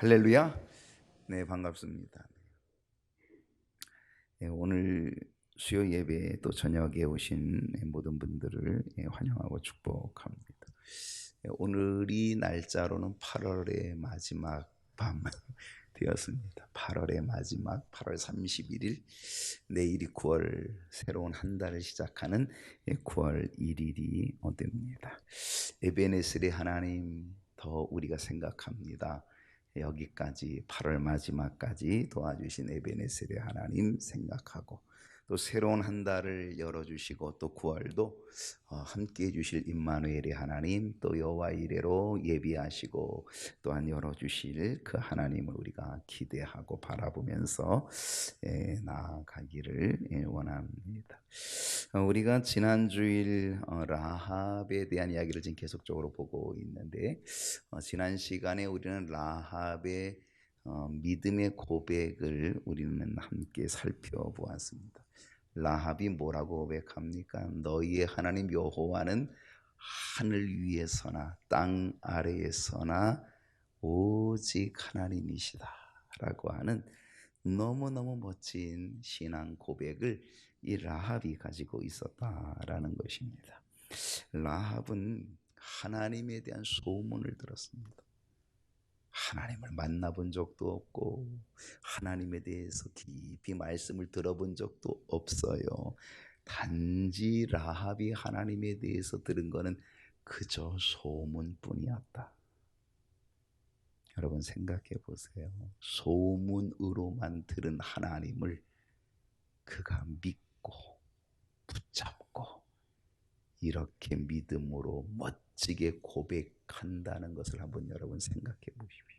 할렐루야. 네, 반갑습니다. 네, 오늘 수요 예배에 또 저녁에 오신 모든 분들을 환영하고 축복합니다. 오늘이 날짜로는 8월의 마지막 밤 되었습니다. 8월의 마지막 8월 31일, 내일이 9월 새로운 한 달을 시작하는 9월 1일이 됩니다. 에베네셀의 하나님 더 우리가 생각합니다. 여기까지 8월 마지막까지 도와주신 에베네셀의 하나님 생각하고, 또 새로운 한 달을 열어주시고 또 9월도 함께해 주실 임마누엘의 하나님, 또 여호와 이레로 예비하시고 또한 열어주실 그 하나님을 우리가 기대하고 바라보면서 나아가기를 원합니다. 우리가 지난 주일 라합에 대한 이야기를 지금 계속적으로 보고 있는데, 지난 시간에 우리는 라합의 믿음의 고백을 우리는 함께 살펴보았습니다. 라합이 뭐라고 고백합니까? 너희의 하나님 여호와는 하늘 위에서나 땅 아래에서나 오직 하나님이시다 라고 하는 너무너무 멋진 신앙 고백을 이 라합이 가지고 있었다라는 것입니다. 라합은 하나님에 대한 소문을 들었습니다. 하나님을 만나본 적도 없고 하나님에 대해서 깊이 말씀을 들어본 적도 없어요. 단지 라합이 하나님에 대해서 들은 것은 그저 소문뿐이었다. 여러분 생각해 보세요. 소문으로만 들은 하나님을 그가 믿고 붙잡고 이렇게 믿음으로 멋지게 고백한다는 것을 한번 여러분 생각해 보십시오.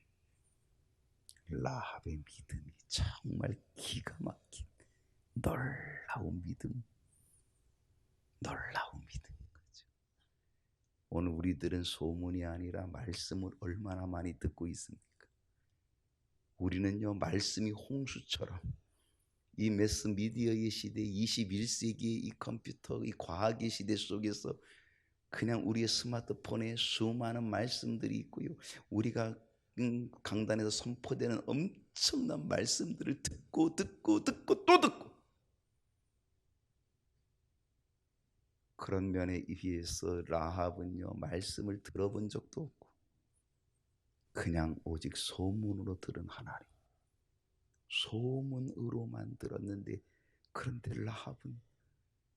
라합의 믿음이 정말 기가 막힌 놀라운 믿음인 거죠. 오늘 우리들은 소문이 아니라 말씀을 얼마나 많이 듣고 있습니까? 우리는요, 말씀이 홍수처럼 이 매스미디어의 시대, 21세기의 이 컴퓨터, 이 과학의 시대 속에서 그냥 우리의 스마트폰에 수많은 말씀들이 있고요, 우리가 강단에서 선포되는 엄청난 말씀들을 듣고 또 듣고, 그런 면에 의해서 라합은요, 말씀을 들어본 적도 없고 그냥 오직 소문으로 들은 하나님, 소문으로만 들었는데, 그런데 라합은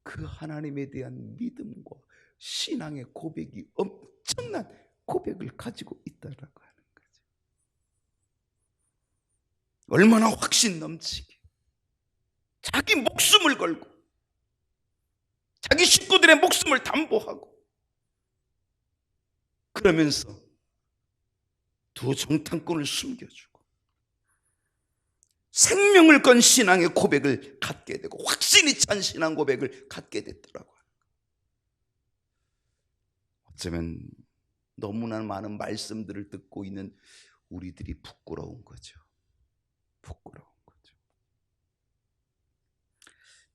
그 하나님에 대한 믿음과 신앙의 고백이 엄청난 고백을 가지고 있다라고 하는 거죠. 얼마나 확신 넘치게 자기 목숨을 걸고 자기 식구들의 목숨을 담보하고, 그러면서 두 정탐꾼을 숨겨주고 생명을 건 신앙의 고백을 갖게 되고 확신이 찬 신앙 고백을 갖게 됐더라고요. 어쩌면 너무나 많은 말씀들을 듣고 있는 우리들이 부끄러운 거죠.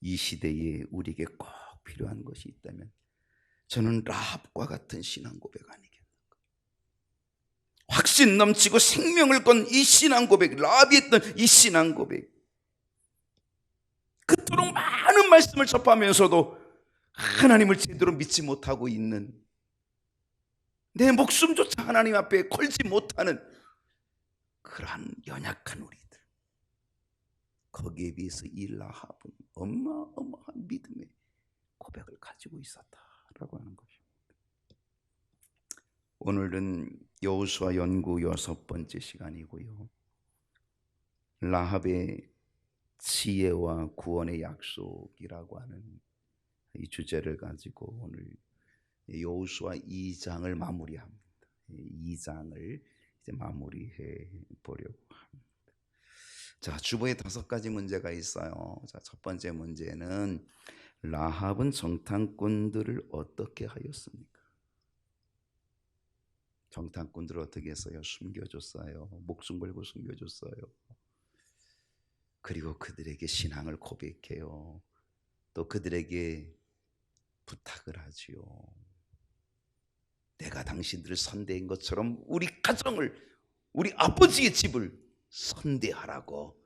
이 시대에 우리에게 꼭 필요한 것이 있다면 저는 라합과 같은 신앙 고백 아니겠는가. 확신 넘치고 생명을 건 이 신앙 고백, 라합이 했던 이 신앙 고백, 그토록 많은 말씀을 접하면서도 하나님을 제대로 믿지 못하고 있는, 내 목숨조차 하나님 앞에 걸지 못하는 그러한 연약한 우리들, 거기에 비해서 이 라합은 어마어마한 믿음의 고백을 가지고 있었다라고 하는 것입니다. 오늘은 여호수아 연구 6번째 시간이고요, 라합의 지혜와 구원의 약속이라고 하는 이 주제를 가지고 오늘 여호수아 2장을 마무리합니다. 2장을 이제 마무리해 보려고 합니다. 자, 주보에 5가지 문제가 있어요. 자, 첫 번째 문제는 라합은 정탐꾼들을 어떻게 하였습니까? 정탐꾼들을 어떻게 했어요? 숨겨줬어요. 목숨 걸고 숨겨줬어요. 그리고 그들에게 신앙을 고백해요. 또 그들에게 부탁을 하지요. 내가 당신들을 선대한 것처럼 우리 가정을 우리 아버지의 집을 선대하라고,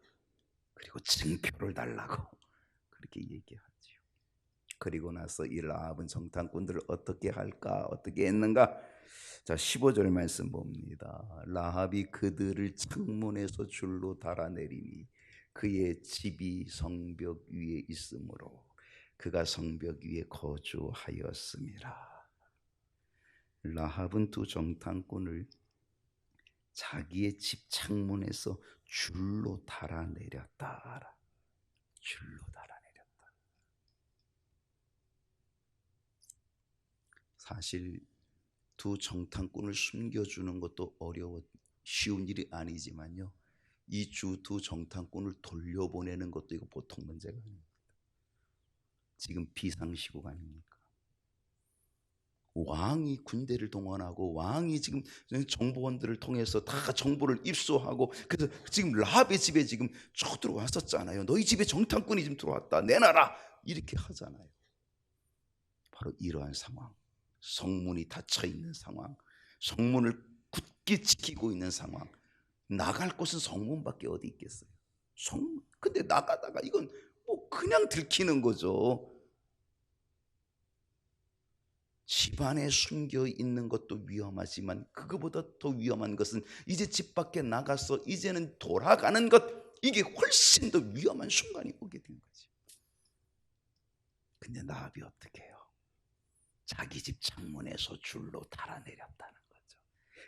그리고 증표를 달라고 그렇게 얘기하죠. 그리고 나서 이 라합은 정탐꾼들을 어떻게 할까, 어떻게 했는가? 자, 15절 말씀 봅니다. 라합이 그들을 창문에서 줄로 달아내리니 그의 집이 성벽 위에 있으므로 그가 성벽 위에 거주하였음이라. 라합은 두 정탐꾼을 자기의 집 창문에서 줄로 달아내렸다. 줄로 달아내렸다. 사실 두 정탐꾼을 숨겨주는 것도 쉬운 일이 아니지만요, 이 두 정탐꾼을 돌려보내는 것도 이거 보통 문제가 아닙니다. 지금 비상시국 아닙니까? 왕이 군대를 동원하고 왕이 지금 정보원들을 통해서 다 정보를 입수하고, 그래서 지금 라합의 집에 지금 들어왔었잖아요. 너희 집에 정탐꾼이 지금 들어왔다, 내놔라, 이렇게 하잖아요. 바로 이러한 상황, 성문이 닫혀 있는 상황, 성문을 굳게 지키고 있는 상황, 나갈 곳은 성문밖에 어디 있겠어요? 성문. 근데 나가다가 이건 뭐 그냥 들키는 거죠. 집안에 숨겨 있는 것도 위험하지만 그거보다 더 위험한 것은 이제 집 밖에 나가서 이제는 돌아가는 것, 이게 훨씬 더 위험한 순간이 오게 된 거지. 근데 라합이 어떻게 해요? 자기 집 창문에서 줄로 달아내렸다는 거죠.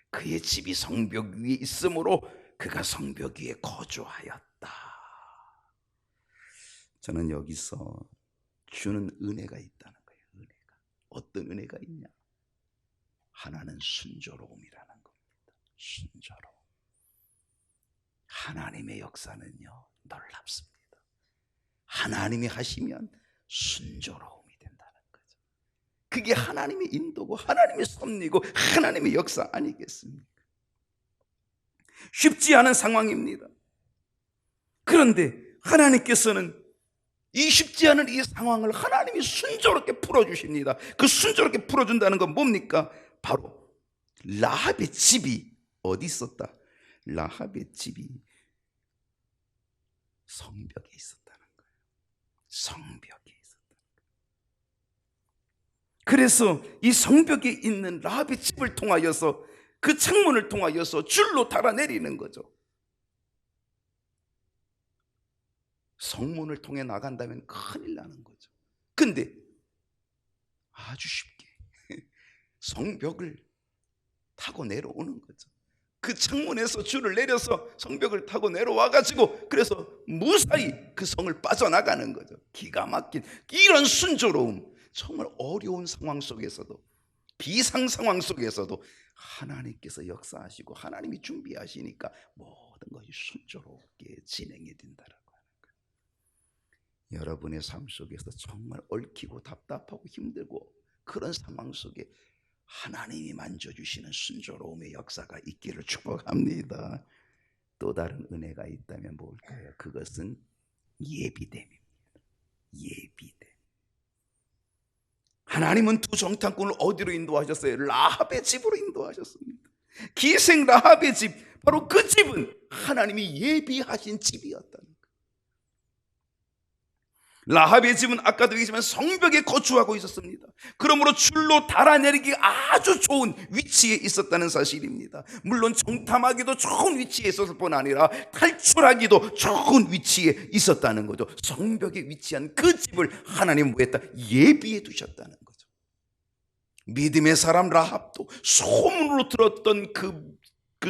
그의 집이 성벽 위에 있으므로 그가 성벽 위에 거주하였다. 저는 여기서 주는 은혜가 있다는 거예요. 은혜가. 어떤 은혜가 있냐? 하나는 순조로움이라는 겁니다. 순조로움. 하나님의 역사는요, 놀랍습니다. 하나님이 하시면 순조로움이 된다는 거죠. 그게 하나님의 인도고 하나님의 섭리고 하나님의 역사 아니겠습니까? 쉽지 않은 상황입니다. 그런데 하나님께서는 이 쉽지 않은 이 상황을 하나님이 순조롭게 풀어주십니다. 그 순조롭게 풀어준다는 건 뭡니까? 바로 라합의 집이 어디 있었다? 라합의 집이 성벽에 있었다는 거예요. 성벽에 있었다는 거예요. 그래서 이 성벽에 있는 라합의 집을 통하여서, 그 창문을 통하여서 줄로 달아내리는 거죠. 성문을 통해 나간다면 큰일 나는 거죠. 근데 아주 쉽게 성벽을 타고 내려오는 거죠. 그 창문에서 줄을 내려서 성벽을 타고 내려와 가지고, 그래서 무사히 그 성을 빠져나가는 거죠. 기가 막힌 이런 순조로움. 정말 어려운 상황 속에서도, 비상 상황 속에서도 하나님께서 역사하시고 하나님이 준비하시니까 모든 것이 순조롭게 진행이 된다라고 하는 거예요. 여러분의 삶 속에서 정말 얽히고 답답하고 힘들고 그런 상황 속에 하나님이 만져주시는 순조로움의 역사가 있기를 축복합니다. 또 다른 은혜가 있다면 뭘까요? 그것은 예비됨입니다. 예비됨. 하나님은 두 정탐꾼을 어디로 인도하셨어요? 라합의 집으로 인도하셨습니다. 기생 라합의 집, 바로 그 집은 하나님이 예비하신 집이었다는 거예요. 라합의 집은 아까도 얘기했지만 성벽에 거주하고 있었습니다. 그러므로 줄로 달아내리기 아주 좋은 위치에 있었다는 사실입니다. 물론 정탐하기도 좋은 위치에 있었을 뿐 아니라 탈출하기도 좋은 위치에 있었다는 거죠. 성벽에 위치한 그 집을 하나님은 뭐 했다? 예비해 두셨다는 거죠. 믿음의 사람 라합도 소문으로 들었던 그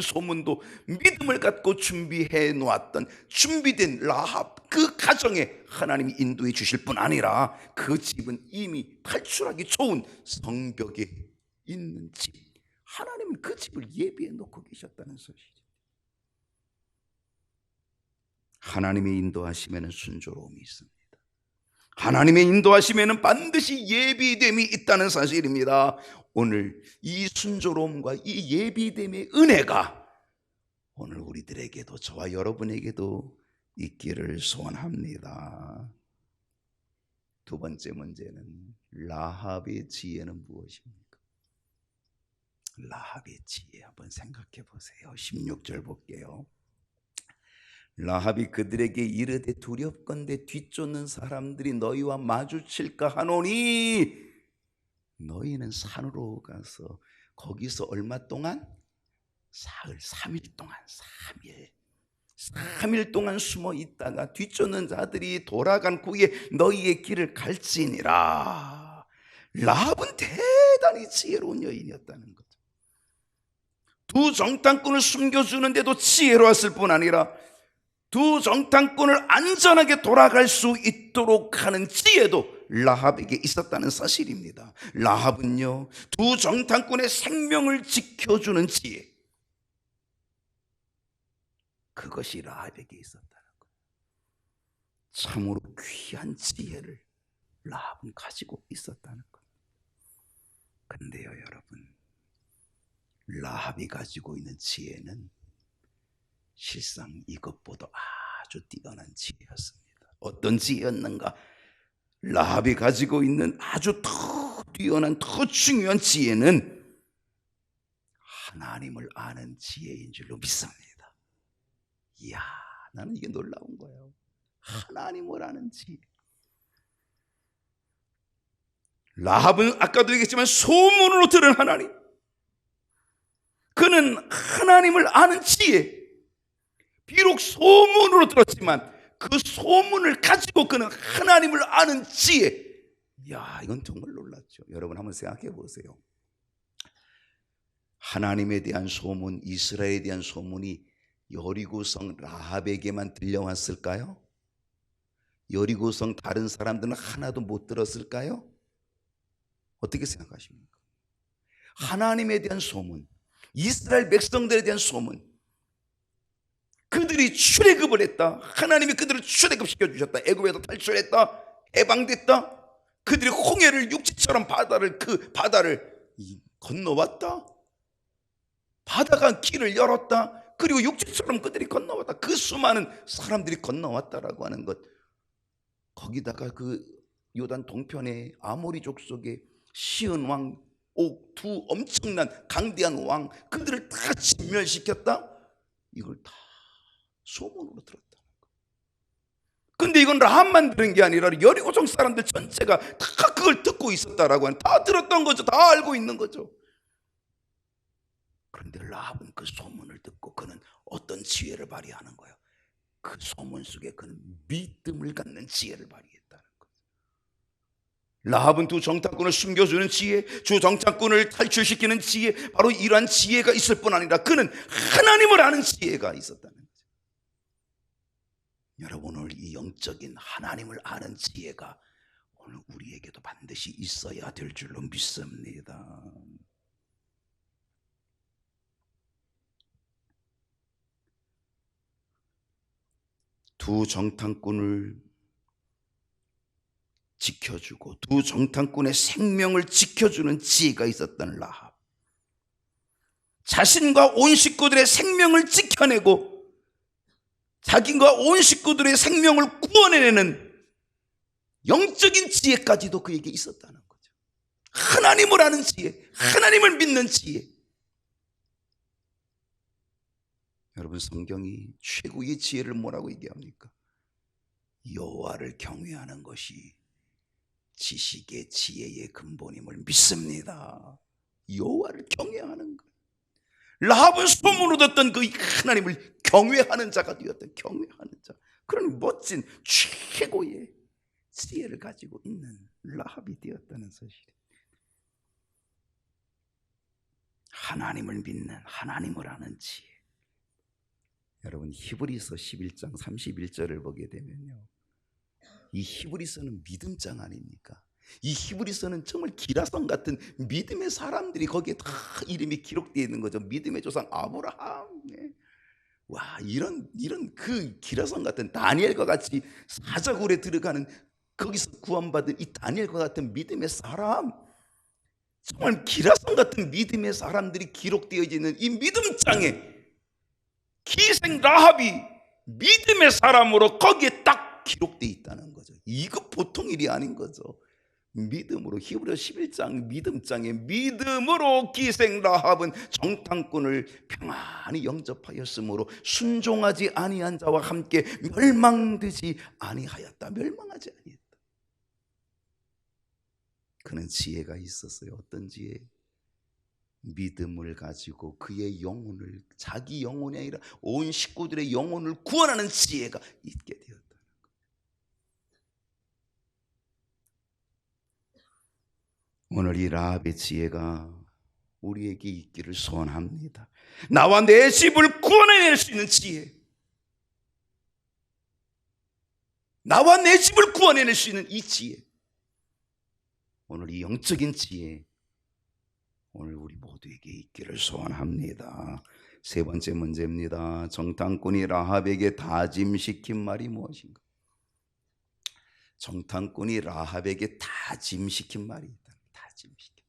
소문도 믿음을 갖고 준비해 놓았던, 준비된 라합 그 가정에 하나님이 인도해 주실 뿐 아니라 그 집은 이미 탈출하기 좋은 성벽에 있는 집, 하나님은 그 집을 예비해 놓고 계셨다는 사실이죠. 하나님의 인도하심에는 순조로움이 있습니다. 하나님의 인도하심에는 반드시 예비됨이 있다는 사실입니다. 오늘 이 순조로움과 이 예비됨의 은혜가 오늘 우리들에게도, 저와 여러분에게도 있기를 소원합니다. 두 번째 문제는 라합의 지혜는 무엇입니까? 라합의 지혜 한번 생각해 보세요. 16절 볼게요. 라합이 그들에게 이르되 두렵건대 뒤쫓는 사람들이 너희와 마주칠까 하노니 너희는 산으로 가서 거기서 얼마 동안? 사흘, 3일 동안 3일 동안 숨어 있다가 뒤쫓는 자들이 돌아간 후에 너희의 길을 갈지니라. 라합은 대단히 지혜로운 여인이었다는 거죠. 두 정탐꾼을 숨겨주는데도 지혜로웠을 뿐 아니라 두 정탐꾼을 안전하게 돌아갈 수 있도록 하는 지혜도 라합에게 있었다는 사실입니다. 라합은요, 두 정탐꾼의 생명을 지켜주는 지혜, 그것이 라합에게 있었다는 거예요. 참으로 귀한 지혜를 라합은 가지고 있었다는 거예요. 근데요 여러분, 라합이 가지고 있는 지혜는 실상 이것보다 아주 뛰어난 지혜였습니다. 어떤 지혜였는가? 라합이 가지고 있는 아주 더 뛰어난, 더 중요한 지혜는 하나님을 아는 지혜인 줄로 믿습니다. 이야, 나는 이게 놀라운 거예요. 하나님을 아는 지혜. 라합은 아까도 얘기했지만 소문으로 들은 하나님, 그는 하나님을 아는 지혜, 비록 소문으로 들었지만 그 소문을 가지고 그는 하나님을 아는 지혜. 이야, 이건 정말 놀랐죠. 여러분 한번 생각해 보세요. 하나님에 대한 소문, 이스라엘에 대한 소문이 여리고성 라합에게만 들려왔을까요? 여리고성 다른 사람들은 하나도 못 들었을까요? 어떻게 생각하십니까? 하나님에 대한 소문, 이스라엘 백성들에 대한 소문, 그들이 출애굽을 했다, 하나님이 그들을 출애굽시켜 주셨다, 애굽에서 탈출했다, 해방됐다, 그들이 홍해를 육지처럼 그 바다를 건너왔다, 바다가 길을 열었다, 그리고 육지처럼 그들이 건너왔다, 그 수많은 사람들이 건너왔다라고 하는 것, 거기다가 그 요단 동편의 아모리 족속의 시은 왕, 두 엄청난 강대한 왕, 그들을 다 진멸시켰다. 이걸 다 소문으로 들었다는 거예요. 근데 이건 라합만 들은 게 아니라 여리고성 사람들 전체가 다 그걸 듣고 있었다라고 하는, 다 들었던 거죠. 다 알고 있는 거죠. 그런데 라합은 그 소문을 듣고 그는 어떤 지혜를 발휘하는 거예요? 그 소문 속에 그는 믿음을 갖는 지혜를 발휘했다는 거예요. 라합은 두 정탐꾼을 숨겨주는 지혜, 두 정탐꾼을 탈출시키는 지혜, 바로 이러한 지혜가 있을 뿐 아니라 그는 하나님을 아는 지혜가 있었다는 거죠. 여러분, 오늘 이 영적인 하나님을 아는 지혜가 오늘 우리에게도 반드시 있어야 될 줄로 믿습니다. 두 정탐꾼을 지켜주고 두 정탐꾼의 생명을 지켜주는 지혜가 있었던 라합, 자신과 온 식구들의 생명을 지켜내고 자기가 온 식구들의 생명을 구원해내는 영적인 지혜까지도 그에게 있었다는 거죠. 하나님을 아는 지혜, 하나님을 믿는 지혜. 여러분, 성경이 최고의 지혜를 뭐라고 얘기합니까? 여호와를 경외하는 것이 지식의 지혜의 근본임을 믿습니다. 여호와를 경외하는 것. 라합은 소문으로 듣던 그 하나님을 경외하는 자가 되었던, 경외하는 자, 그런 멋진 최고의 지혜를 가지고 있는 라합이 되었다는 사실입니다. 하나님을 믿는, 하나님을 아는 지혜. 여러분, 히브리서 11장 31절을 보게 되면요, 이 히브리서는 믿음장 아닙니까? 이 히브리서는 정말 기라성 같은 믿음의 사람들이 거기에 다 이름이 기록되어 있는 거죠. 믿음의 조상 아브라함. 와, 이런 그 기라성 같은 다니엘과 같이 사자굴에 들어가는, 거기서 구원받은 이 다니엘과 같은 믿음의 사람, 정말 기라성 같은 믿음의 사람들이 기록되어 있는 이 믿음장에 기생 라합이 믿음의 사람으로 거기에 딱 기록되어 있다는 거죠. 이거 보통 일이 아닌 거죠. 믿음으로, 히브리서 11장 믿음장에 믿음으로 기생 라합은 정탐꾼을 평안히 영접하였으므로 순종하지 아니한 자와 함께 멸망되지 아니하였다. 멸망하지 아니했다. 그는 지혜가 있었어요. 어떤 지혜? 믿음을 가지고 그의 영혼을, 자기 영혼이 아니라 온 식구들의 영혼을 구원하는 지혜가 있게 되었다. 오늘 이 라합의 지혜가 우리에게 있기를 소원합니다. 나와 내 집을 구원해낼 수 있는 지혜, 나와 내 집을 구원해낼 수 있는 이 지혜, 오늘 이 영적인 지혜 오늘 우리 모두에게 있기를 소원합니다. 세 번째 문제입니다. 정탐꾼이 라합에게 다짐시킨 말이 무엇인가? 정탐꾼이 라합에게 다짐시킨 말이 있다. 다짐시킨.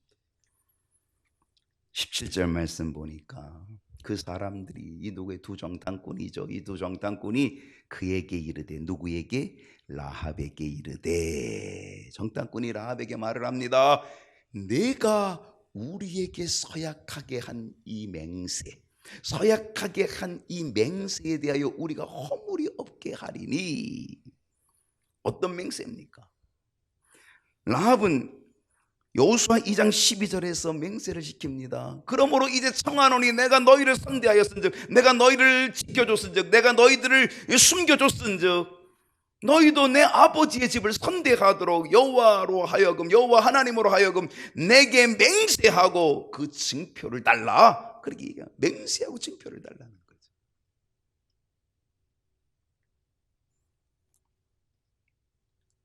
17절 말씀 보니까 그 사람들이, 이 누구의 두 정탐꾼이죠. 이 두 정탐꾼이 그에게 이르되, 누구에게? 라합에게 이르되, 정탐꾼이 라합에게 말을 합니다. 내가 우리에게 서약하게 한 이 맹세, 서약하게 한 이 맹세에 대하여 우리가 허물이 없게 하리니. 어떤 맹세입니까? 라합은 여호수아 2장 12절에서 맹세를 시킵니다. 그러므로 이제 청하노니 내가 너희를 선대하였은즉, 내가 너희를 지켜줬은즉, 내가 너희들을 숨겨줬은즉, 너희도 내 아버지의 집을 선대하도록 여호와로 하여금, 여호와 하나님으로 하여금 내게 맹세하고 그 증표를 달라. 그렇게 얘기해요. 맹세하고 증표를 달라는 거죠.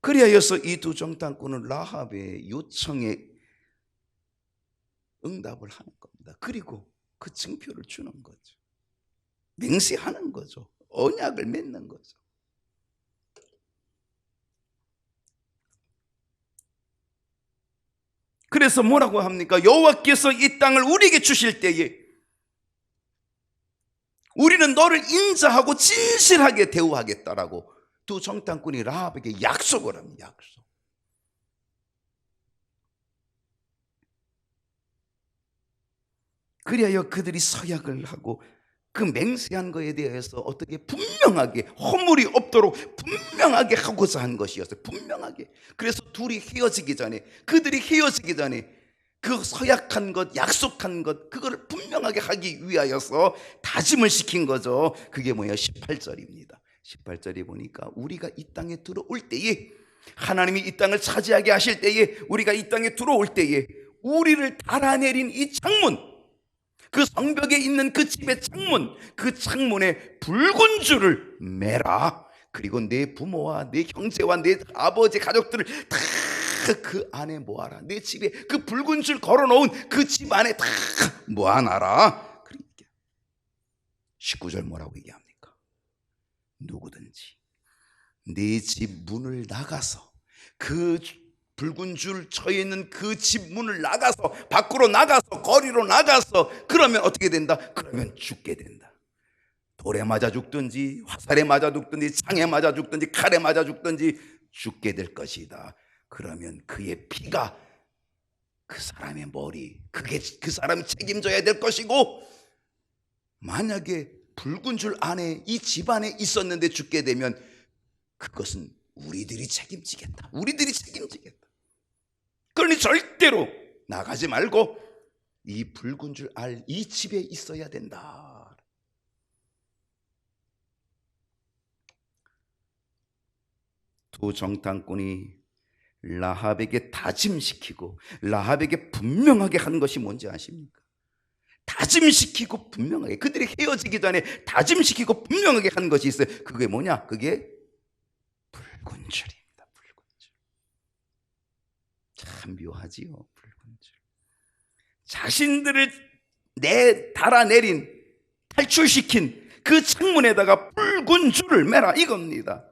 그리하여서 이 두 정탐꾼은 라합의 요청에 응답을 하는 겁니다. 그리고 그 증표를 주는 거죠. 맹세하는 거죠. 언약을 맺는 거죠. 그래서 뭐라고 합니까? 여호와께서 이 땅을 우리에게 주실 때에 우리는 너를 인자하고 진실하게 대우하겠다라고 두 정탐꾼이 라합에게 약속을 합니다. 약속. 그리하여 그들이 서약을 하고 그 맹세한 것에 대해서 어떻게 분명하게, 허물이 없도록 분명하게 하고자 한 것이었어요. 분명하게. 그래서 둘이 헤어지기 전에, 그들이 헤어지기 전에 그 서약한 것, 약속한 것, 그거를 분명하게 하기 위하여서 다짐을 시킨 거죠. 그게 뭐예요? 18절입니다 18절에 보니까 우리가 이 땅에 들어올 때에, 하나님이 이 땅을 차지하게 하실 때에, 우리가 이 땅에 들어올 때에 우리를 달아내린 이 창문, 그 성벽에 있는 그 집의 창문, 그 창문에 붉은 줄을 매라. 그리고 내 부모와 내 형제와 내 아버지 가족들을 다 그 안에 모아라. 내 집에 그 붉은 줄 걸어놓은 그 집 안에 다 모아놔라. 그러니까 19절 뭐라고 얘기합니까? 누구든지 네 집 문을 나가서, 그 붉은 줄 처해 있는 그 집 문을 나가서, 밖으로 나가서, 거리로 나가서, 그러면 어떻게 된다? 그러면 죽게 된다. 돌에 맞아 죽든지, 화살에 맞아 죽든지, 창에 맞아 죽든지, 칼에 맞아 죽든지 죽게 될 것이다. 그러면 그의 피가 그 사람의 머리, 그게 그 사람이 책임져야 될 것이고, 만약에 붉은 줄 안에 이 집 안에 있었는데 죽게 되면 그것은 우리들이 책임지겠다. 우리들이 책임지겠다. 그러니 절대로 나가지 말고 이 붉은 줄 알 이 집에 있어야 된다. 두 정탐꾼이 라합에게 다짐시키고 라합에게 분명하게 한 것이 뭔지 아십니까? 다짐시키고 분명하게, 그들이 헤어지기 전에 다짐시키고 분명하게 한 것이 있어요. 그게 뭐냐? 그게 붉은 줄입니다. 붉은 줄. 참 묘하지요. 붉은 줄. 자신들을 달아내린, 탈출시킨 그 창문에다가 붉은 줄을 매라, 이겁니다.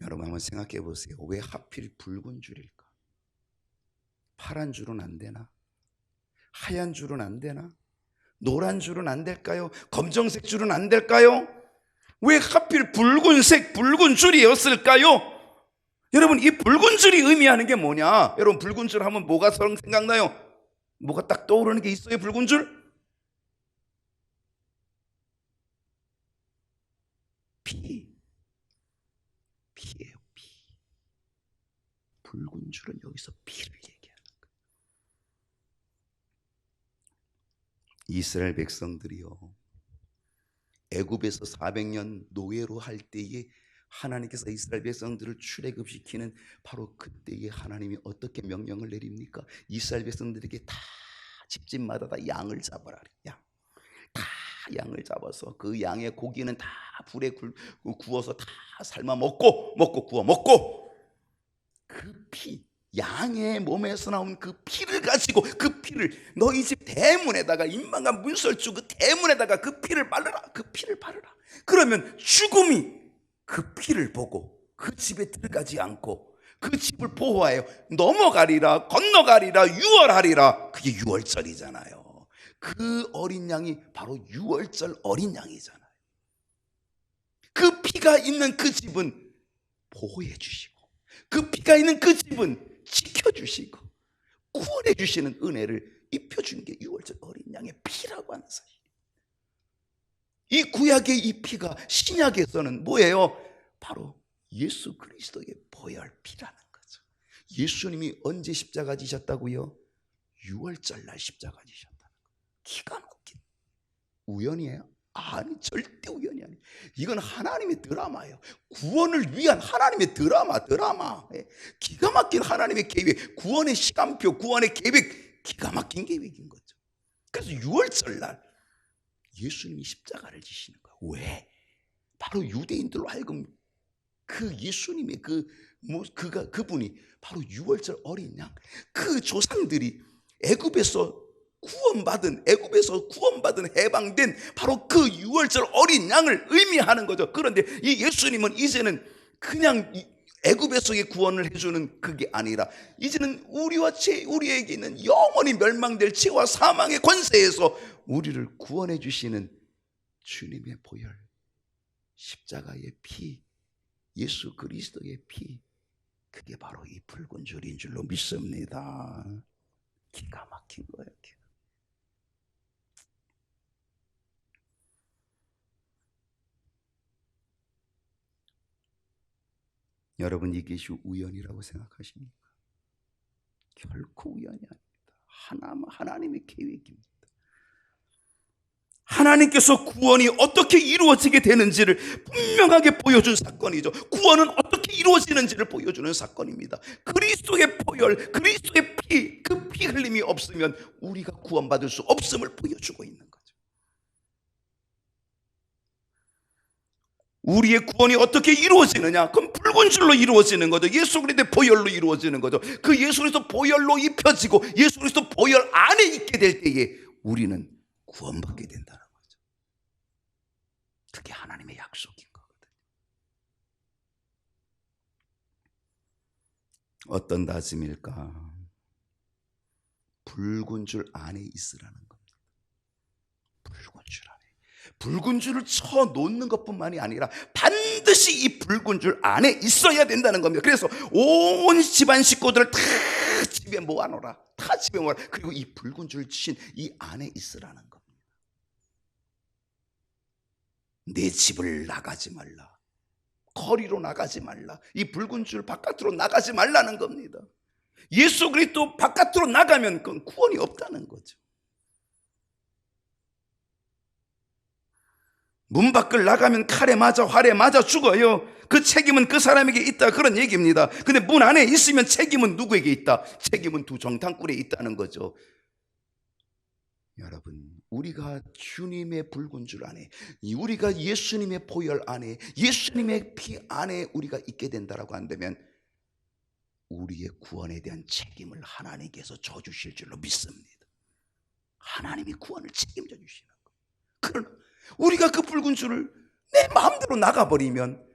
여러분 한번 생각해 보세요. 왜 하필 붉은 줄일까? 파란 줄은 안 되나? 하얀 줄은 안 되나? 노란 줄은 안 될까요? 검정색 줄은 안 될까요? 왜 하필 붉은색, 붉은 줄이었을까요? 여러분, 이 붉은 줄이 의미하는 게 뭐냐? 여러분, 붉은 줄 하면 뭐가 생각나요? 뭐가 딱 떠오르는 게 있어요? 붉은 줄? 피. 피예요, 피. 붉은 줄은 여기서 피를 얘기하는 거예요. 이스라엘 백성들이요, 애굽에서 400년 노예로 할 때에 하나님께서 이스라엘 백성들을 출애굽시키는 바로 그때에 하나님이 어떻게 명령을 내립니까? 이스라엘 백성들에게 다 집집마다 다 양을 잡아라. 양. 다 양을 잡아서 그 양의 고기는 다 불에 구워서 다 삶아 먹고 구워 먹고, 그 피, 양의 몸에서 나온 그 피를 가지고, 그 피를 너희 집 대문에다가, 인방간 문설주 그 대문에다가 그 피를 바르라. 그 피를 바르라. 그러면 죽음이 그 피를 보고 그 집에 들어가지 않고 그 집을 보호하여 넘어가리라, 건너가리라, 유월하리라. 그게 유월절이잖아요. 그 어린 양이 바로 유월절 어린 양이잖아요. 그 피가 있는 그 집은 보호해 주시고, 그 피가 있는 그 집은 지켜주시고 구원해 주시는 은혜를 입혀준 게 유월절 어린 양의 피라고 하는 사실. 이 구약의 이 피가 신약에서는 뭐예요? 바로 예수 그리스도의 보혈 피라는 거죠. 예수님이 언제 십자가 지셨다고요? 유월절 날 십자가 지셨다는 거예요. 기가 막힌, 우연이에요? 아니, 절대 우연이 아니에요. 이건 하나님의 드라마예요. 구원을 위한 하나님의 드라마. 기가 막힌 하나님의 계획, 구원의 시간표, 구원의 계획, 기가 막힌 계획인 거죠. 그래서 유월절 날 예수님이 십자가를 지시는 거예요. 왜? 바로 유대인들로 하여금 그 예수님의 그분이 바로 유월절 어린 양, 그 조상들이 애굽에서 구원받은 해방된 바로 그 유월절 어린 양을 의미하는 거죠. 그런데 이 예수님은 이제는 그냥 애굽에서의 구원을 해주는 그게 아니라, 이제는 우리에게 있는 영원히 멸망될 죄와 사망의 권세에서 우리를 구원해 주시는 주님의 보혈, 십자가의 피, 예수 그리스도의 피, 그게 바로 이 붉은 줄인 줄로 믿습니다. 기가 막힌 거예요. 여러분, 이것이 우연이라고 생각하십니까? 결코 우연이 아닙니다. 하나님의 계획입니다. 하나님께서 구원이 어떻게 이루어지게 되는지를 분명하게 보여준 사건이죠. 구원은 어떻게 이루어지는지를 보여주는 사건입니다. 그리스도의 보혈, 그리스도의 피, 그 피 흘림이 없으면 우리가 구원받을 수 없음을 보여주고 있는 거죠. 우리의 구원이 어떻게 이루어지느냐? 그럼 붉은 줄로 이루어지는 거죠. 예수 그리스도의 보혈로 이루어지는 거죠. 그 예수 그리스도 보혈로 입혀지고 예수 그리스도 보혈 안에 있게 될 때에 우리는 구원받게 된다는 거죠. 그게 하나님의 약속인 거거든요. 어떤 다짐일까? 붉은 줄 안에 있으라는 겁니다. 붉은 줄 안에. 붉은 줄을 쳐 놓는 것뿐만이 아니라 반드시 이 붉은 줄 안에 있어야 된다는 겁니다. 그래서 온 집안 식구들을 다 집에 모아놓으라. 다 집에 모아라. 그리고 이 붉은 줄 친 이 안에 있으라는 겁니다. 내 집을 나가지 말라. 거리로 나가지 말라. 이 붉은 줄 바깥으로 나가지 말라는 겁니다. 예수 그리스도 바깥으로 나가면 그건 구원이 없다는 거죠. 문 밖을 나가면 칼에 맞아 활에 맞아 죽어요. 그 책임은 그 사람에게 있다, 그런 얘기입니다. 근데 문 안에 있으면 책임은 누구에게 있다? 책임은 두 정탐꾼에 있다는 거죠. 여러분, 우리가 주님의 붉은 줄 안에, 우리가 예수님의 보혈 안에, 예수님의 피 안에 우리가 있게 된다라고 한다면 우리의 구원에 대한 책임을 하나님께서 져주실 줄로 믿습니다. 하나님이 구원을 책임져 주시는 거예요. 그러나 우리가 그 붉은 줄을 내 마음대로 나가버리면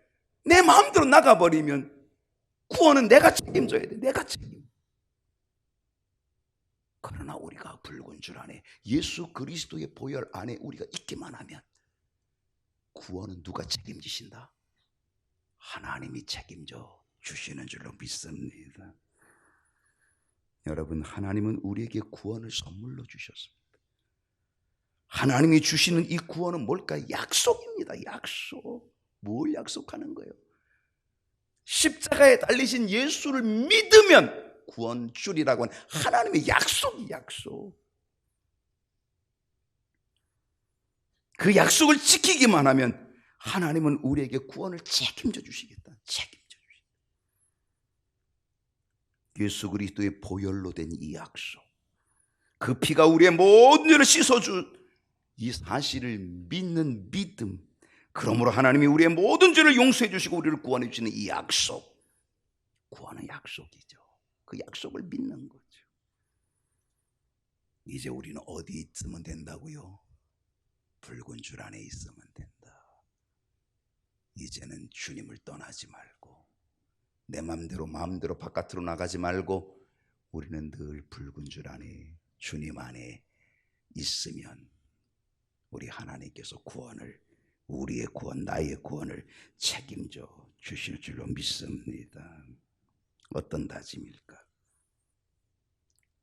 구원은 내가 책임져야 돼. 내가 책임. 그러나 우리가 붉은 줄 안에, 예수 그리스도의 보혈 안에 우리가 있기만 하면 구원은 누가 책임지신다? 하나님이 책임져 주시는 줄로 믿습니다. 여러분, 하나님은 우리에게 구원을 선물로 주셨습니다. 하나님이 주시는 이 구원은 뭘까요? 약속입니다. 약속. 뭘 약속하는 거예요? 십자가에 달리신 예수를 믿으면 구원 주리라고 하는 하나님의 약속이 약속. 그 약속을 지키기만 하면 하나님은 우리에게 구원을 책임져 주시겠다. 책임져 주시겠다. 예수 그리스도의 보혈로 된 이 약속, 그 피가 우리의 모든 죄를 씻어준 이 사실을 믿는 믿음, 그러므로 하나님이 우리의 모든 죄를 용서해 주시고 우리를 구원해 주시는 이 약속, 구원은 약속이죠. 그 약속을 믿는 거죠. 이제 우리는 어디 있으면 된다고요? 붉은 줄 안에 있으면 된다. 이제는 주님을 떠나지 말고 내 마음대로 바깥으로 나가지 말고 우리는 늘 붉은 줄 안에 주님 안에 있으면 우리 하나님께서 구원을, 우리의 구원, 나의 구원을 책임져 주실 줄로 믿습니다. 어떤 다짐일까?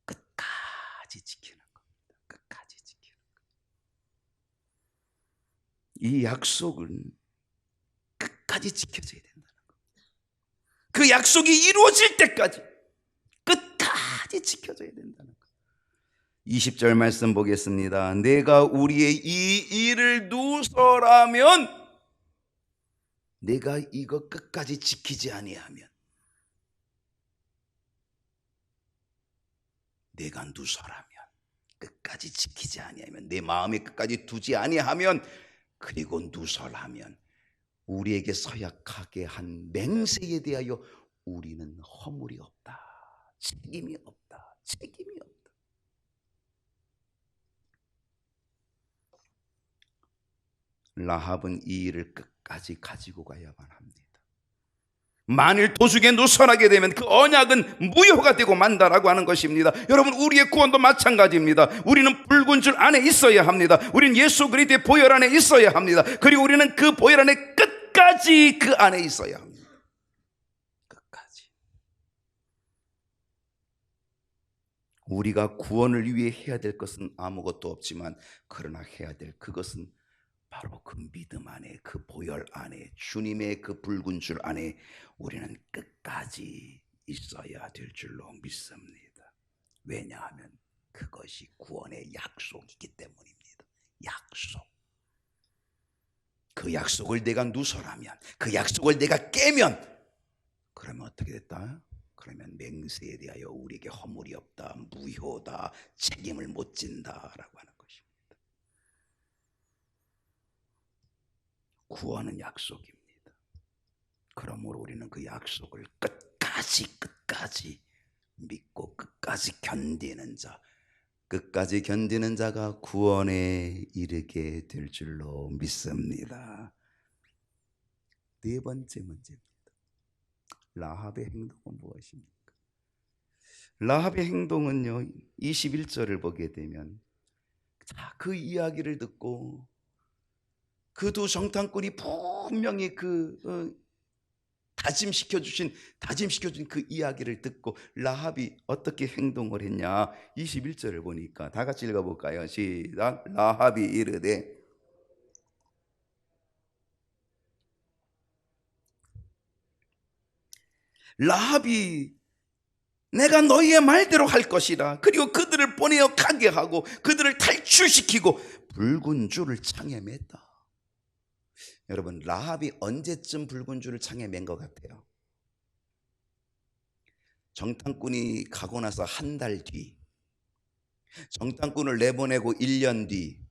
끝까지 지키는 겁니다. 끝까지 지키는 겁니다. 이 약속은 끝까지 지켜져야 된다는 겁니다. 그 약속이 이루어질 때까지 끝까지 지켜져야 된다는 겁니다. 20절 말씀 보겠습니다. 내가 우리의 이 일을 누설하면, 내가 이거 끝까지 지키지 아니하면, 내가 누설하면, 끝까지 지키지 아니하면, 내 마음에 끝까지 두지 아니하면, 그리고 누설하면 우리에게 서약하게 한 맹세에 대하여 우리는 허물이 없다. 책임이 없다. 책임이 없다. 라합은 이 일을 끝까지 가지고 가야만 합니다. 만일 도중에 누설하게 되면 그 언약은 무효가 되고 만다라고 하는 것입니다. 여러분, 우리의 구원도 마찬가지입니다. 우리는 붉은 줄 안에 있어야 합니다. 우리는 예수 그리스도의 보혈 안에 있어야 합니다. 그리고 우리는 그 보혈 안에 끝까지 그 안에 있어야 합니다. 끝까지. 우리가 구원을 위해 해야 될 것은 아무것도 없지만, 그러나 해야 될 그것은 바로 그 믿음 안에, 그 보혈 안에, 주님의 그 붉은 줄 안에 우리는 끝까지 있어야 될 줄로 믿습니다. 왜냐하면 그것이 구원의 약속이기 때문입니다. 약속. 그 약속을 내가 누설하면, 그 약속을 내가 깨면, 그러면 어떻게 됐다? 그러면 맹세에 대하여 우리에게 허물이 없다, 무효다, 책임을 못 진다라고 하는 것입니다. 구원은 약속입니다. 그러므로 우리는 그 약속을 끝까지 믿고 끝까지 견디는 자, 끝까지 견디는 자가 구원에 이르게 될 줄로 믿습니다. 네 번째 문제입니다. 라합의 행동은 무엇입니까? 라합의 행동은요, 21절을 보게 되면, 자, 그 이야기를 듣고 그 두 정탐꾼이 분명히 다짐시켜 준 그 이야기를 듣고 라합이 어떻게 행동을 했냐, 21절을 보니까 다 같이 읽어볼까요? 시작. 라합이 이르되, 라합이 내가 너희의 말대로 할 것이라. 그리고 그들을 보내어 가게 하고 그들을 탈출시키고 붉은 줄을 창에 맸다. 여러분, 라합이 언제쯤 붉은 줄을 창에 맨 것 같아요? 정탐꾼이 가고 나서 한 달 뒤, 정탐꾼을 내보내고 1년 뒤.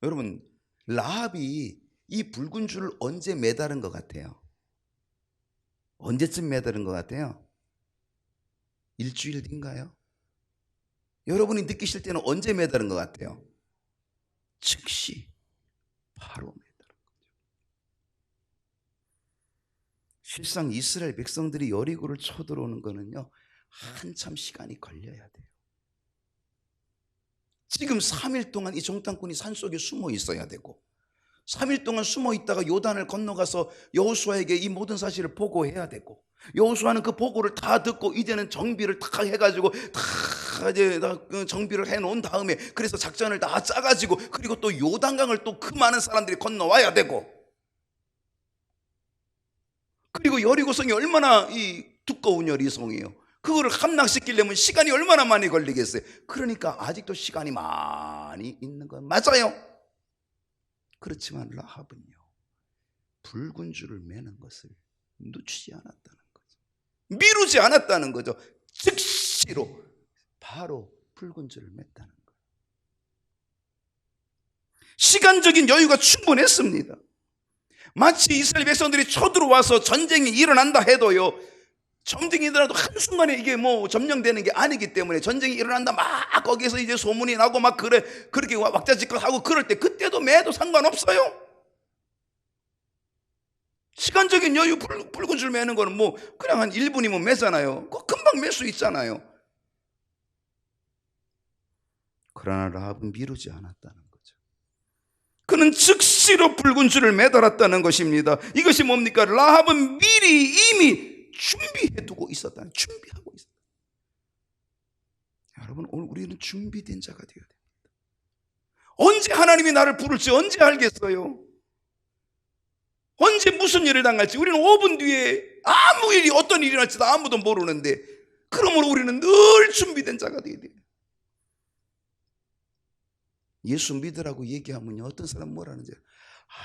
여러분, 라합이 이 붉은 줄을 언제 매달은 것 같아요? 언제쯤 매달은 것 같아요? 일주일 뒤인가요? 여러분이 느끼실 때는 언제 매달은 것 같아요? 즉시, 바로 매달은 거죠. 실상 이스라엘 백성들이 여리고를 쳐들어오는 거는요, 한참 시간이 걸려야 돼요. 지금 3일 동안 이 정탐꾼이 산속에 숨어 있어야 되고, 3일 동안 숨어 있다가 요단을 건너가서 여호수아에게 이 모든 사실을 보고해야 되고, 여호수아는 그 보고를 다 듣고 이제는 정비를 다 해가지고 다 이제 그 정비를 해놓은 다음에, 그래서 작전을 다 짜가지고, 그리고 또 요단강을 또 그 많은 사람들이 건너와야 되고, 그리고 여리고성이 얼마나 이 두꺼운 여리고성이에요. 그거를 함락시키려면 시간이 얼마나 많이 걸리겠어요. 그러니까 아직도 시간이 많이 있는 건 맞아요. 그렇지만 라합은요, 붉은 줄을 매는 것을 놓치지 않았다는 거죠. 미루지 않았다는 거죠. 즉시로 바로 붉은 줄을 맸다는 거예요. 시간적인 여유가 충분했습니다. 마치 이스라엘 백성들이 쳐들어와서 전쟁이 일어난다 해도요, 전쟁이 일어나도 한순간에 이게 뭐 점령되는 게 아니기 때문에, 전쟁이 일어난다 막 거기서 이제 소문이 나고 막 그렇게 왁자지껄하고 그럴 때, 그때도 매도 상관없어요. 시간적인 여유, 붉은 줄 매는 거는 뭐 그냥 한 1분이면 매잖아요. 금방 맬 수 있잖아요. 그러나 라합은 미루지 않았다는 거죠. 그는 즉시로 붉은 줄을 매달았다는 것입니다. 이것이 뭡니까? 라합은 미리 이미 준비해 두고 있었다. 준비하고 있었다. 여러분, 오늘 우리는 준비된 자가 되어야 됩니다. 언제 하나님이 나를 부를지 언제 알겠어요? 언제 무슨 일을 당할지 우리는 5분 뒤에 아무 일이, 어떤 일이 날지도 아무도 모르는데, 그러므로 우리는 늘 준비된 자가 되어야 돼요. 예수 믿으라고 얘기하면요, 어떤 사람 뭐라는지,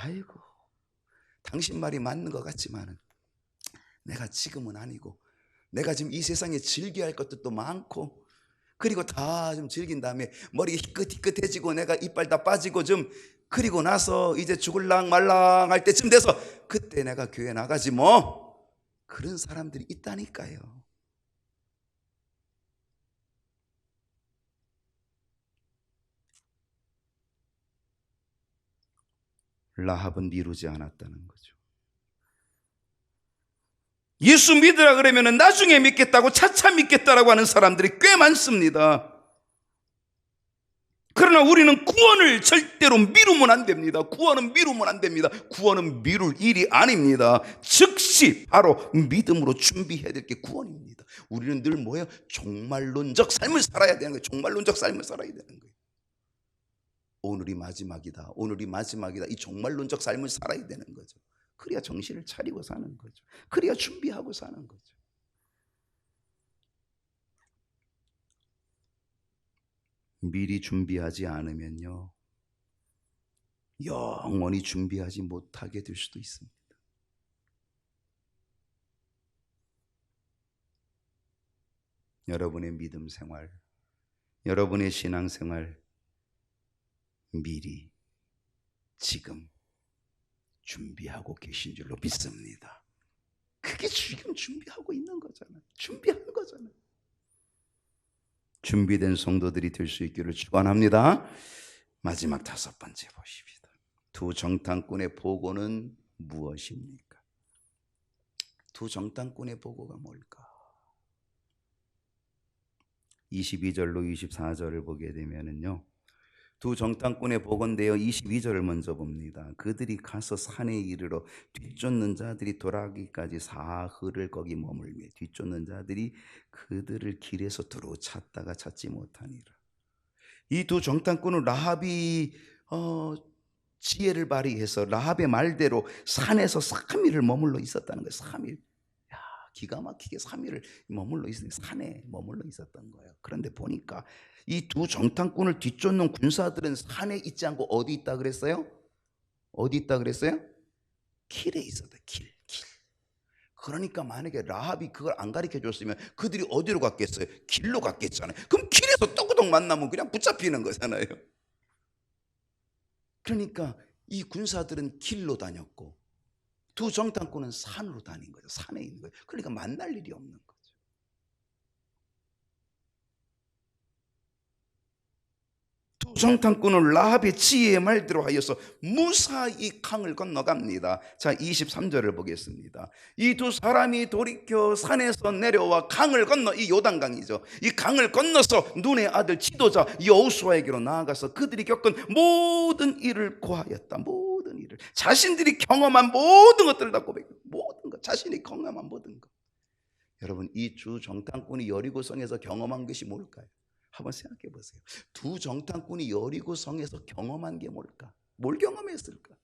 아이고 당신 말이 맞는 것 같지만은 내가 지금은 아니고, 내가 지금 이 세상에 즐겨야 할 것도 많고, 그리고 다 좀 즐긴 다음에 머리가 희끗희끗해지고 내가 이빨 다 빠지고 좀, 그리고 나서 이제 죽을랑 말랑 할 때쯤 돼서 그때 내가 교회 나가지 뭐. 그런 사람들이 있다니까요. 라합은 미루지 않았다는 거죠. 예수 믿으라 그러면 나중에 믿겠다고, 차차 믿겠다라고 하는 사람들이 꽤 많습니다. 그러나 우리는 구원을 절대로 미루면 안 됩니다. 구원은 미루면 안 됩니다. 구원은 미룰 일이 아닙니다. 즉시 바로 믿음으로 준비해야 될 게 구원입니다. 우리는 늘 뭐예요? 종말론적 삶을 살아야 되는 거예요. 종말론적 삶을 살아야 되는 거예요. 오늘이 마지막이다, 오늘이 마지막이다, 이 종말론적 삶을 살아야 되는 거죠. 그래야 정신을 차리고 사는 거죠. 그래야 준비하고 사는 거죠. 미리 준비하지 않으면요, 영원히 준비하지 못하게 될 수도 있습니다. 여러분의 믿음 생활, 여러분의 신앙 생활, 미리 지금 준비하고 계신 줄로 믿습니다. 그게 지금 준비하고 있는 거잖아요. 준비한 거잖아요. 준비된 성도들이 될 수 있기를 축원합니다. 마지막 5번째 보십시다. 두 정탐꾼의 보고는 무엇입니까? 두 정탐꾼의 보고가 뭘까? 22절로 24절을 보게 되면은요, 두 정탐꾼의 보건대여 22절을 먼저 봅니다. 그들이 가서 산에 이르러 뒤쫓는 자들이 돌아가기까지 사흘을 거기 머물며 뒤쫓는 자들이 그들을 길에서 두루 찾다가 찾지 못하니라. 이 두 정탐꾼은 라합이 지혜를 발휘해서 라합의 말대로 산에서 3일을 머물러 있었다는 거예요. 3일. 기가 막히게 3일을 머물러 있었는데 산에 머물러 있었던 거예요. 그런데 보니까 이 두 정탐꾼을 뒤쫓는 군사들은 산에 있지 않고 어디 있다 그랬어요? 어디 있다 그랬어요? 길에 있었다. 길. 그러니까 만약에 라합이 그걸 안 가르쳐 줬으면 그들이 어디로 갔겠어요? 길로 갔겠잖아요. 그럼 길에서 또구덕 만나면 그냥 붙잡히는 거잖아요. 그러니까 이 군사들은 길로 다녔고 두 정탐꾼은 산으로 다닌 거죠. 산에 있는 거예요. 그러니까 만날 일이 없는 거죠. 두 정탐꾼은 라합의 지혜의 말대로 하여서 무사히 강을 건너갑니다. 자, 23절을 보겠습니다. 이 두 사람이 돌이켜 산에서 내려와 강을 건너, 이 요단강이죠, 이 강을 건너서 눈의 아들 지도자 여호수아에게로 나아가서 그들이 겪은 모든 일을 고하였다. 모든 일을. 것들, 자신들이 경험한 모든 것들을 다 고백해요. 모든 것, 자신이 경험한 모든 것. 여러분, 이 두 정탐꾼이 여리고성에서 경험한 것이 뭘까요? 한번 생각해 보세요. 두 정탐꾼이 여리고성에서 경험한 게 뭘까? 뭘 경험했을까?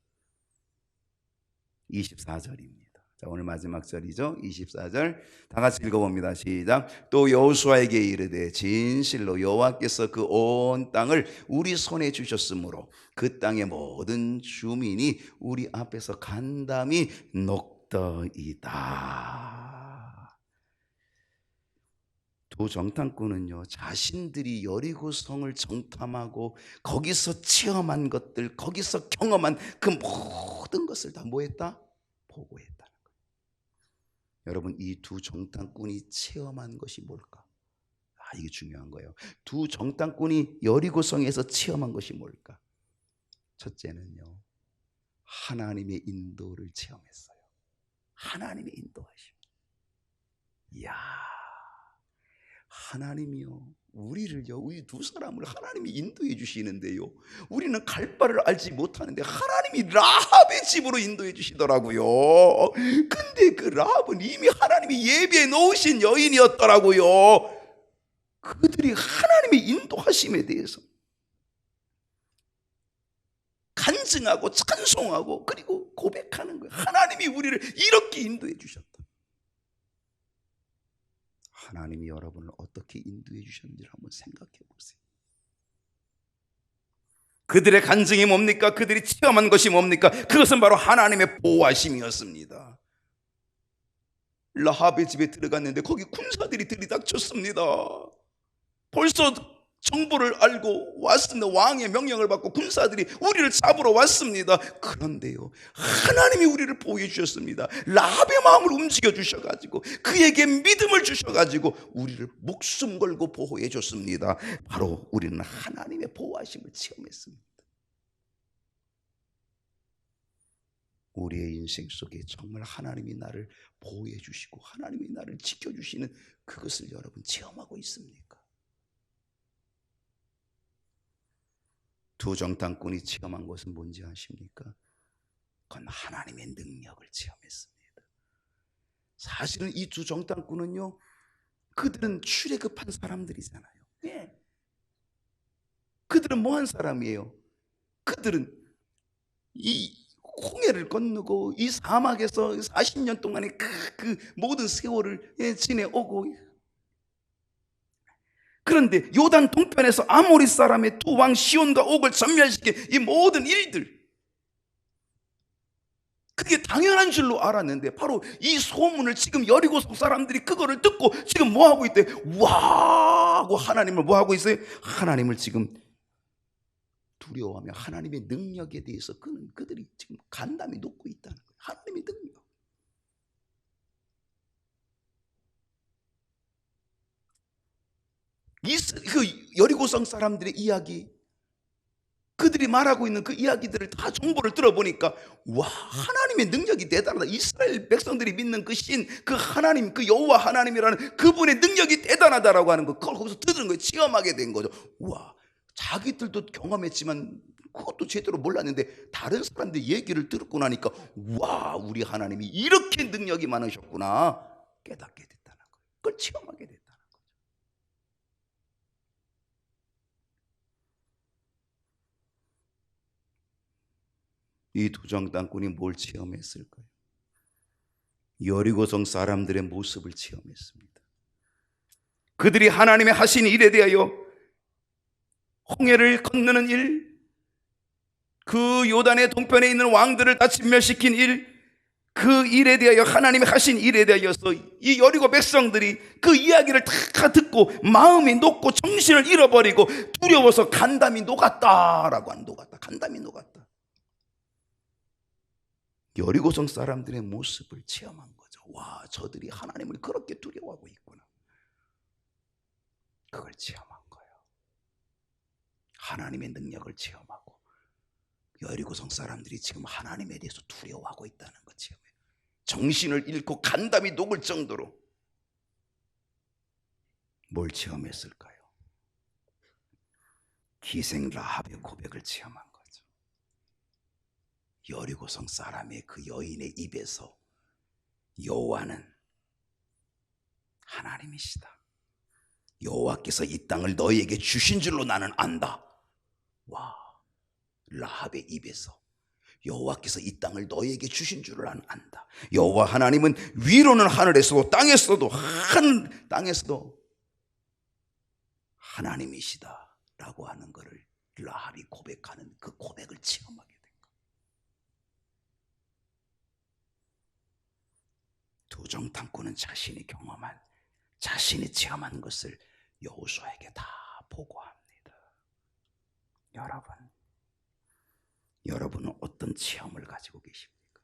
24절입니다. 자, 오늘 마지막 절이죠. 24절 다 같이 읽어봅니다. 시작. 또 여호수아에게 이르되 진실로 여호와께서 그 온 땅을 우리 손에 주셨으므로 그 땅의 모든 주민이 우리 앞에서 간담이 녹더이다. 두 정탐꾼은요, 자신들이 여리고성을 정탐하고 거기서 체험한 것들, 거기서 경험한 그 모든 것을 다 뭐했다? 보고했다는 거예요. 여러분, 이 두 정탐꾼이 체험한 것이 뭘까? 이게 중요한 거예요. 두 정탐꾼이 여리고성에서 체험한 것이 뭘까? 첫째는요, 하나님의 인도를 체험했어요. 하나님의 인도하심. 이야, 하나님이요, 우리를요, 우리 두 사람을 하나님이 인도해 주시는데요, 우리는 갈 바를 알지 못하는데 하나님이 라합의 집으로 인도해 주시더라고요. 근데 그 라합은 이미 하나님이 예비해 놓으신 여인이었더라고요. 그들이 하나님의 인도하심에 대해서 간증하고 찬송하고 그리고 고백하는 거예요. 하나님이 우리를 이렇게 인도해 주셨다. 하나님이 여러분을 어떻게 인도해 주셨는지를 한번 생각해 보세요. 그들의 간증이 뭡니까? 그들이 체험한 것이 뭡니까? 그것은 바로 하나님의 보호하심이었습니다. 라합의 집에 들어갔는데 거기 군사들이 들이닥쳤습니다. 벌써 정보를 알고 왔습니다. 왕의 명령을 받고 군사들이 우리를 잡으러 왔습니다. 그런데요, 하나님이 우리를 보호해 주셨습니다. 라합의 마음을 움직여 주셔가지고 그에게 믿음을 주셔가지고 우리를 목숨 걸고 보호해 줬습니다. 바로 우리는 하나님의 보호하심을 체험했습니다. 우리의 인생 속에 정말 하나님이 나를 보호해 주시고 하나님이 나를 지켜주시는 그것을 여러분 체험하고 있습니까? 두 정탐꾼이 체험한 것은 뭔지 아십니까? 그건 하나님의 능력을 체험했습니다. 사실은 이 두 정탐꾼은요, 그들은 출애굽한 사람들이잖아요. 예. 그들은 뭐한 사람이에요? 그들은 이 홍해를 건너고 이 사막에서 40년 동안의 그 모든 세월을 지내오고, 그런데 요단 동편에서 아모리 사람의 두 왕 시온과 옥을 전멸시킨 이 모든 일들, 그게 당연한 줄로 알았는데 바로 이 소문을 지금 여리고성 사람들이 그거를 듣고 지금 뭐하고 있대? 와 하고 하나님을 뭐하고 있어요? 하나님을 지금 두려워하며 하나님의 능력에 대해서 그들이 지금 간담이 녹고 있다는 거예요. 하나님의 능력. 그 여리고성 사람들의 이야기, 그들이 말하고 있는 그 이야기들을 다 정보를 들어보니까 와, 하나님의 능력이 대단하다. 이스라엘 백성들이 믿는 그 신, 그 하나님, 그 여호와 하나님이라는 그분의 능력이 대단하다라고 하는 거, 그걸 거기서 들은 거예요. 체험하게 된 거죠. 와, 자기들도 경험했지만 그것도 제대로 몰랐는데 다른 사람들 얘기를 듣고 나니까 와, 우리 하나님이 이렇게 능력이 많으셨구나 깨닫게 됐다는 거예요. 그걸 체험하게 됐다. 이 두 정탐꾼이 뭘 체험했을까요? 여리고성 사람들의 모습을 체험했습니다. 그들이 하나님의 하신 일에 대하여 홍해를 건너는 일, 그 요단의 동편에 있는 왕들을 다 진멸시킨 일, 그 일에 대하여 하나님이 하신 일에 대하여서 이 여리고 백성들이 그 이야기를 다 듣고 마음이 녹고 정신을 잃어버리고 두려워서 간담이 녹았다라고 하는, 녹았다, 간담이 녹았다. 여리고성 사람들의 모습을 체험한 거죠. 와, 저들이 하나님을 그렇게 두려워하고 있구나. 그걸 체험한 거예요. 하나님의 능력을 체험하고 여리고성 사람들이 지금 하나님에 대해서 두려워하고 있다는 거 체험해요. 정신을 잃고 간담이 녹을 정도로 뭘 체험했을까요? 기생 라합의 고백을 체험한 거죠. 여리고성 사람의 그 여인의 입에서 여호와는 하나님이시다. 여호와께서 이 땅을 너희에게 주신 줄로 나는 안다. 와, 라합의 입에서 여호와께서 이 땅을 너희에게 주신 줄을 나는 안다. 여호와 하나님은 위로는 하늘에서도 땅에서도 하나님이시다 라고 하는 것을 라합이 고백하는 그 고백을 체험하게 된 거예요. 두정탐꾼은 자신이 체험한 것을 여호수아에게 다 보고합니다. 여러분은 어떤 체험을 가지고 계십니까?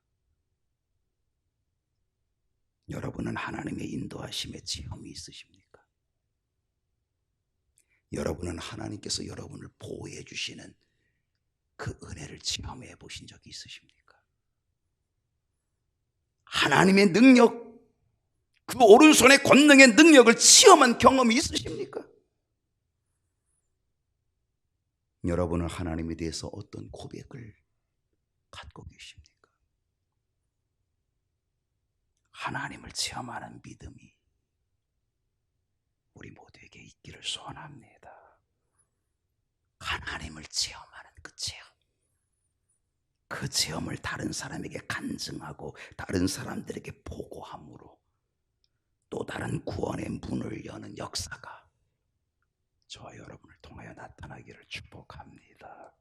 여러분은 하나님의 인도하심의 체험이 있으십니까? 여러분은 하나님께서 여러분을 보호해 주시는 그 은혜를 체험해 보신 적이 있으십니까? 하나님의 능력, 그 오른손의 권능의 능력을 체험한 경험이 있으십니까? 여러분은 하나님에 대해서 어떤 고백을 갖고 계십니까? 하나님을 체험하는 믿음이 우리 모두에게 있기를 소원합니다. 하나님을 체험하는 그 체험을 다른 사람에게 간증하고 다른 사람들에게 보고함으로 또 다른 구원의 문을 여는 역사가 저와 여러분을 통하여 나타나기를 축복합니다.